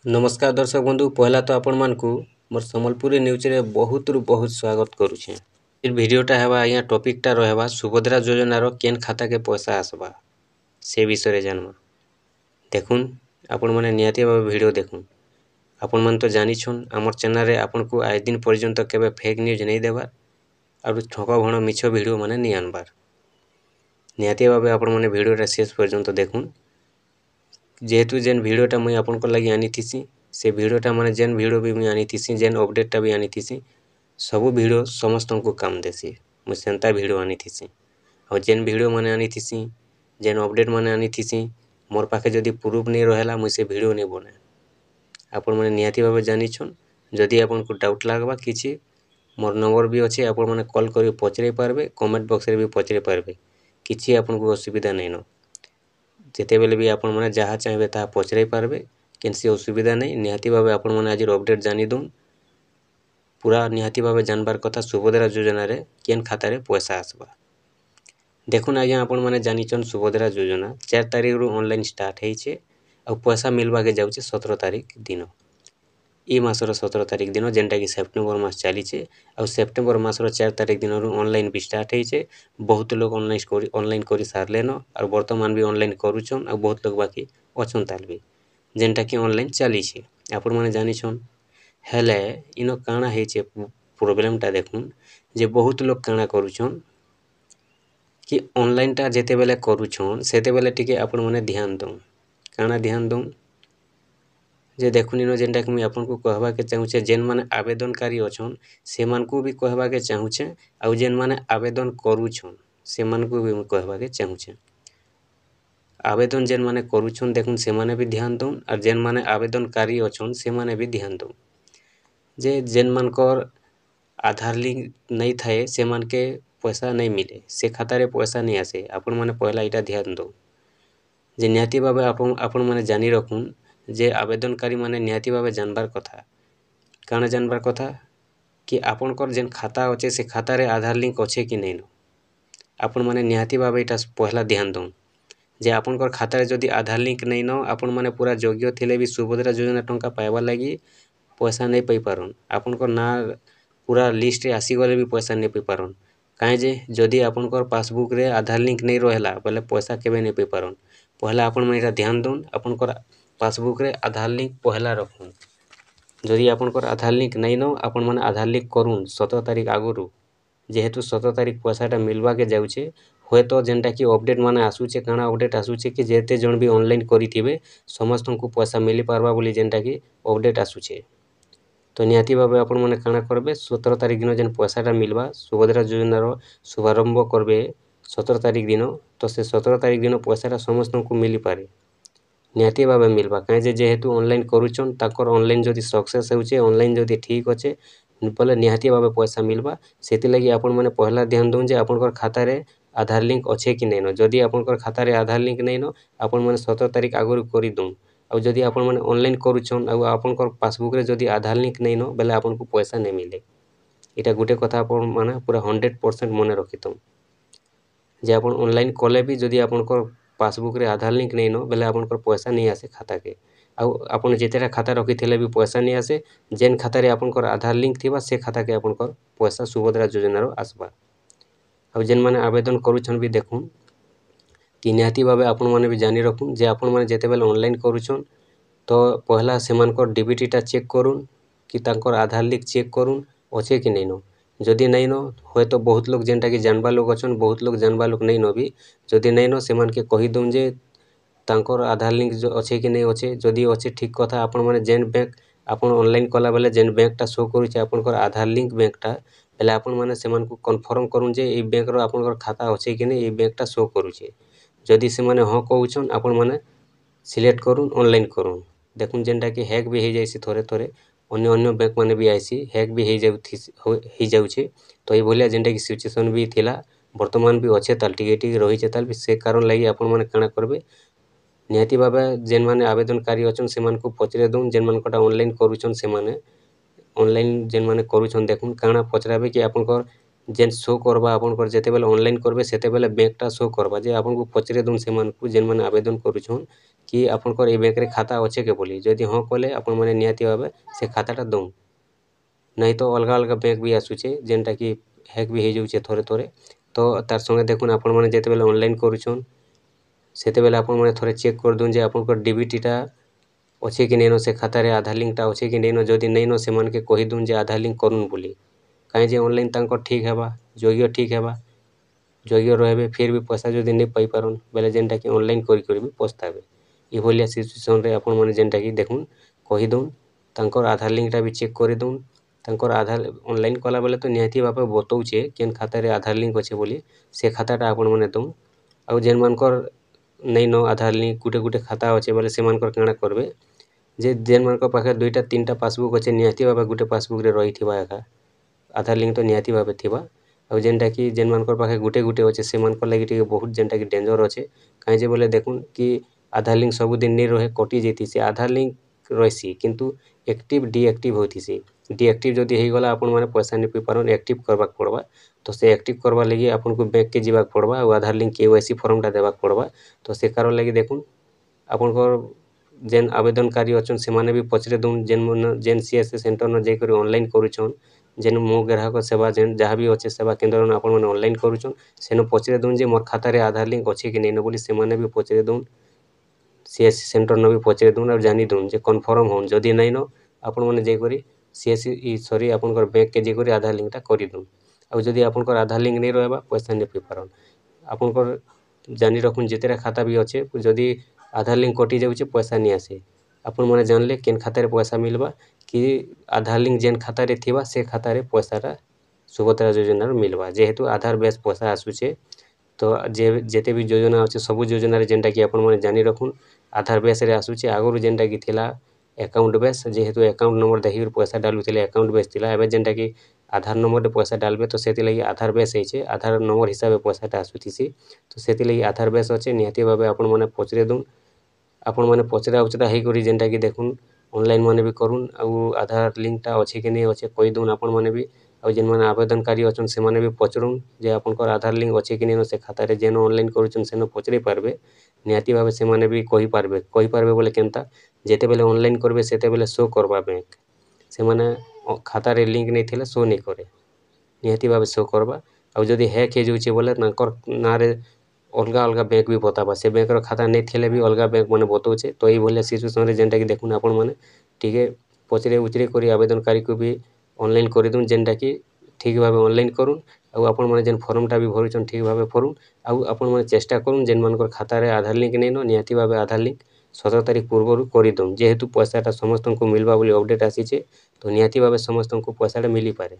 नमस्कार दर्शक बंधु पहला तो आपण मानकु मोर संबलपुरी न्यूज रे बहुत रु बहुत स्वागत करूछे। फिर वीडियोटा हेबा यहाँ टॉपिकटा रहबा सुभद्रा योजना रो केन खाता के पैसा आसबा से विषय रे जानबा। देखुन आपण माने निहाती भाबे वीडियो देखुन। आपण मन तो जानि छन हमर चैनल रे आपण को आज दिन पर्यंत केबे फेक न्यूज नहीं देबार और ठका भण मिछ वीडियो माने नहीं आनबार। निहाती भाबे आपण माने वीडियो रे शेष पर्यंत देखुन। जेहेतु जेन वीडियोटा मुई आपन को लगी आनी थीसी से वीडियोटा माने जेन वीडियो भी मुई आनी थीसी जेन अपडेटटा भी आनी थीसी सबु वीडियो समस्त को काम देसी मुई सेंता वीडियो आनी थीसी और जेन वीडियो माने आनी थीसी जेन अपडेट माने आनी थीसी मोर पाखे जदी प्रूफ नहीं रहेला मुई से वीडियो नहीं बने। आपण माने निहाती भाबे जानि छन जदी आपन को डाउट लागबा किछि मोर नंबर भी अछि आपण माने कॉल करी पचरे पारबे कमेंट बॉक्स रे भी पचरे पारबे किछि आपन को असुविधा नहीं न। जेते बेले भी आपण माने जहाँ चाहे ता पचरे पारबे केनसी असुविधा नहीं। निहाती भाबे आपण माने आज अपडेट जानि दून पूरा निहाती भाबे जानबार कथा सुभद्रा योजना रे केन खाता रे पैसा आसबा। देखुन आज्ञा आपण माने जानि छन सुभद्रा योजना 4 तारिख रु ऑनलाइन स्टार्ट हेइछे और पैसा मिलबा के जाउछे 17 तारिख दिन ई मासर 17 तारिख दिन जेनटा कि सेप्टेम्बर मास चलीछे और सेप्टेम्बर मासर 4 तारिख दिन रु ऑनलाइन भी स्टार्ट हेइछे। बहुत लोग ऑनलाइन करि सारलेन और वर्तमान भी ऑनलाइन करूछन और बहुत लोग बाकी अछन ताल भी जेनटा कि ऑनलाइन चलीछे आपण माने जानि छन। हेले इनो काना हेइछे प्रॉब्लमटा देखुन जे बहुत लोग काना करूछन कि ऑनलाइनटा जेते बेले करूछन सेते बेले टिके आपण माने ध्यान दउन काना ध्यान दउन जे देखुन इनो जेनटा कि मुई आपन को कहबा के चाहूछे जेन माने आवेदनकारी अछन से मान को भी कहबा के चाहूछे और जेन माने आवेदन करूछन से मान को भी कहबा के चाहूछे। आवेदन जेन माने करूछन देखुन से माने भी ध्यान दउन और जेन माने आवेदनकारी अछन से माने भी ध्यान दउन जे जेन मानकर आधार लिंक नहीं थाए से मान के पैसा नहीं मिले से खाता रे पैसा नहीं आसे आपण माने पहला इटा ध्यान दो जे निहाती भाबे आपण माने जानि रखुन जे आवेदनकारी माने निहाती भाबे जानबार कथा काना जानबार कथा कि आपनकर जेन खाता अच्छे से खाता रे आधार लिंक अच्छे कि नहीं न आपण माने निहाती भाबे इटा पहला ध्यान दउन जे आपनकर खाता रे जदी आधार लिंक नहीं न आपण माने पूरा योग्य थिले भी सुभद्रा योजना टंका पाइबा लागि पैसा नहीं पाई पारन आपनकर ना पूरा लिस्ट रे आसी गले भी पैसा नहीं पाई पारन काहे जे जदी आपनकर पासबुक रे आधार लिंक नहीं रहेला बोले पैसा केबे नहीं पाई पारन। पहला आपण माने इटा ध्यान दउन आपनकर पासबुक रे आधार लिंक पहला रखुन जदी आपनकर आधार लिंक नहीं न आपण माने आधार लिंक करुन 17 तारिख आगुरु जेहेतु 17 तारिख पैसाटा मिलबा के जाउछे होय तो जेनटा कि अपडेट माने आसुछे काना अपडेट आसुछे कि जेते जण भी ऑनलाइन करिथिबे समस्त को पैसा मिली पारबा बोली जेनटा कि अपडेट आसुछे। तो निहाती भाबे आपण माने काना करबे 17 तारिख दिन जेन पैसाटा मिलबा सुभद्रा योजना रो शुभारंभ करबे 17 तारिख दिन तो से 17 तारिख दिन पैसाटा समस्त को मिली पारे निहाती भाबे मिलबा काहे जे जेहेतु ऑनलाइन करूछन ताकर ऑनलाइन जदी सक्सेस होउछे ऑनलाइन जदी ठीक अच्छे बोले निहाती भाबे पैसा मिलबा सेति लागि आपण माने पहला ध्यान दउन जे आपनकर खाता रे आधार लिंक अच्छे कि नहीं न जदी आपनकर खाता रे आधार लिंक नहीं न आपण माने 17 तारिख आगुरु करि दउन और जदी आपण माने ऑनलाइन करूछन और आपनकर पासबुक रे जदी आधार लिंक नहीं न बेले आपन को पैसा नहीं मिले इटा गुटे कथा आपण माने पूरा 100% मने रखितम जे आपण ऑनलाइन कले भी जदी आपनकर पासबुक रे आधार लिंक नहीं न बेले आपनकर पैसा नहीं आसे खाता के आउ आपण जेतेरा खाता रखिथिले भी पैसा नहीं आसे जेन खाता रे आपनकर आधार लिंक थिबा से खाता के आपनकर पैसा सुभद्रा योजना रो आसबा। आउ जेन माने आवेदन करूछन भी देखुन कि निहाती भाबे आपण माने भी जानि रखुन जे आपण माने जेते बेले ऑनलाइन करूछन तो पहला सेमानकर डीबीटीटा चेक करुन कि तांकर आधार लिंक चेक करुन अच्छे कि नहीं न जदी नहीं न होय तो बहुत लोग जेनटा कि जानबा लोग अछन बहुत लोग जानबा लोग नहीं न भी जदी नहीं न सेमान के कहि दउन जे तांकर आधार लिंक जो अच्छे कि नहीं अच्छे जदी अच्छे ठीक कथा आपण माने जेन बैंक आपण ऑनलाइन कला बेले जेन बैंकटा शो करूछे आपनकर आधार लिंक बैंकटा बेले आपण माने सेमान को कन्फर्म करुन जे ए बैंक रो आपनकर खाता अच्छे कि नहीं ए बैंकटा शो करूछे जदी से माने हां कहउछन आपण माने सिलेक्ट करुन ऑनलाइन करुन देखुन जेनटा कि हैक भी हे जाइसी थोरे थोरे अन्य अन्य बैंक माने भी आइसी हैक भी हे जाउछे तो ए भलिया जेनटा कि सिचुएशन भी थिला वर्तमान भी अच्छे ताल टिके रहिछे ताल से कारण लागि आपण माने काना करबे निहाती भाबे जेन माने आवेदनकारी अछन से मान को पचरे दउन जेन मानकटा ऑनलाइन करूछन से माने ऑनलाइन जेन माने करूछन देखुन काना पचराबे कि आपनकर जेन शो करवा आपनकर जेतेबेले ऑनलाइन करबे सेतेबेले बैंकटा शो करवा जे आपनको पचरे दुन सेमानकु जेन माने आवेदन करूछन कि आपनकर ए बैंक रे खाता अच्छे के बोली जदि हाँ कले आपन माने निहाती भाबे से खाताटा दउन नहीं तो अलगा अलगा बैंक भी आसुचे जेनटा कि हैक भी हो जाउछे थोड़े थोड़े तो तार संगे देखुन आपन माने जेतेबेले ऑनलाइन करूछन सेतेबेले आपन माने थोड़े चेक कर दुन जे आपनकर डीबीटीटा अच्छे कि नैनो से खाता रे आधार लिंकटा अच्छे कि नैनो जदि नैनो से मान के कहि दुन जे आधार लिंक करूँ बोली कहीं जे ऑनलाइन तांकर ठीक हेबा जोगियो ठीक हेबा जोगियो रहबे फिर भी पैसा जदि नहीं पाई पारन बेले जेनटा कि ऑनलाइन करी भी पछताबे ई भलिया सिचुएशन रे आपन माने जेनटा कि देखुन कहि दुन तांकर आधार लिंकटा भी चेक करि दुन तांकर आधार ऑनलाइन कला बेले तो निहाती भाबे बतौछे केन खाता रे आधार लिंक अच्छे बोली से खाताटा आपन माने दुन आउ जेन मानकर नैनो आधार लिंक गुटे गुटे खाता अच्छे बोले से मानकर काଣା करबे जे जेन मानकर पाखे दुईटा तीनटा पासबुक अच्छे निहाती भाबे गुटे पासबुक रे रहिथिबा एका आधार लिंक तो निहाती भाबे थिबा आउ जेनटा कि जेन मानकर पाखे गुटे गुटे अच्छे से मानकर लागि टिके बहुत जेनटा कि डेंजर अच्छे काहे जे बोले देखुन कि आधार लिंक सब दिन नहीं रहे कटि जैतिसे आधार लिंक रहिसी किंतु एक्टिव डीएक्टिव होतिसे डीएक्टिव जदि हेइ गला आपन माने पैसा नहीं पई पारन एक्टिव करबाक पड़बा तो से एक्टिव करबा लगी आपन को बैंक के जीवाक पड़बा और आधार लिंक केवाईसी फॉर्मटा देबाक पड़बा तो से कारण लगी देखुन आपनकर जेन आवेदनकारी अछन से माने भी पचरे दुन जेन सीएससी सेंटर न जाई ऑनलाइन करूछन जेन मो ग्राहक सेवा जेन जहाँ भी अच्छे सेवा केंद्र न आपन माने ऑनलाइन करूछन सेन पचरे दुन जे मोर खाता रे आधार लिंक अच्छे कि नहीं बोली से माने भी पचरे दुन सीएससी सेंटर न भी पचरे दुन और जानी दुन जे कन्फर्म होन जदि नहीं न आपन माने जाई करी सीएससी सॉरी आपनकर बैंक के जाई करी आधार लिंकटा करि दुन आउ जदि आपनकर आधार लिंक नहीं रहबा पैसा नहीं पई पारन आपनकर जानी रखुन जेतेरा खाता भी अच्छे जदि आधार लिंक कटि जाउछे पैसा नहीं आसे आपन माने जानले केन खाता रे पैसा मिलबा कि आधार लिंक जेन खाता रे थिबा से खाता रे पैसाटा सुभद्रा योजना रे मिलबा जेहेतु आधार बेस पैसा आसुछे तो जेते भी योजना अच्छे सब योजना रे जेनटा कि आपन माने जानी रखुन आधार बेस रे आसुछे आगुर जेनटा कि थिला अकाउंट बेस जेहेतु अकाउंट नंबर देखि पैसा डालुथिले अकाउंट बेस थिला एबे जेनटा कि आधार नंबर रे पैसा डालबे तो सेति लगी आधार बेस हेचे आधार नंबर हिसाब से पैसाटा आसुथिसी तो सेति लगी आधार बेस अच्छे निहाती भाबे आपन माने पचरे दुन आपन माने पचरा उचरा हेई करी जेनटा कि देखुन ऑनलाइन माने भी करुन आउ आधार लिंकटा अच्छे कि नहीं अच्छे कहि दुन आपन माने भी आउ जेन माने आवेदनकारी अछन से माने भी पचरुन जे आपनकर आधार लिंक अच्छे कि नहीं से खाता रे जेन ऑनलाइन करूछन सेन पचरे पारबे निहाती भाबे से माने भी कहि पारबे बोले केनता जेतेबेले ऑनलाइन करबे सेतेबेले शो करबा बैंक से माने खाता रे लिंक नहीं थिले शो नहीं करे निहाती भाबे शो करबा आउ जदि हैक हे जाउछे बोले तांकर नारे अलगा अलगा बैंक भी बताबा से बैंक रो खाता नहीं थिले भी अलगा बैंक माने बतौछे तो एई भलिया सिचुएशन रे जेनटा कि देखुन आपन माने टिके पचरे उचरे करी आवेदनकारी को भी ऑनलाइन करि दुन जेनटा कि ठीक भाबे ऑनलाइन करुन आउ आपन माने जेन फॉर्मटा भी भरुछन ठीक भाबे भरुन आउ आपन माने चेष्टा करुन जेन मानकर खाता रे आधार लिंक नहीं न निहाती भाबे आधार लिंक 17 तारिख पूर्वरु करि दुन जेहेतु पैसाटा समस्तनको मिलबा बोली अपडेट आसीचे तो निहाती भाबे समस्तनको पैसाटा मिली पारे।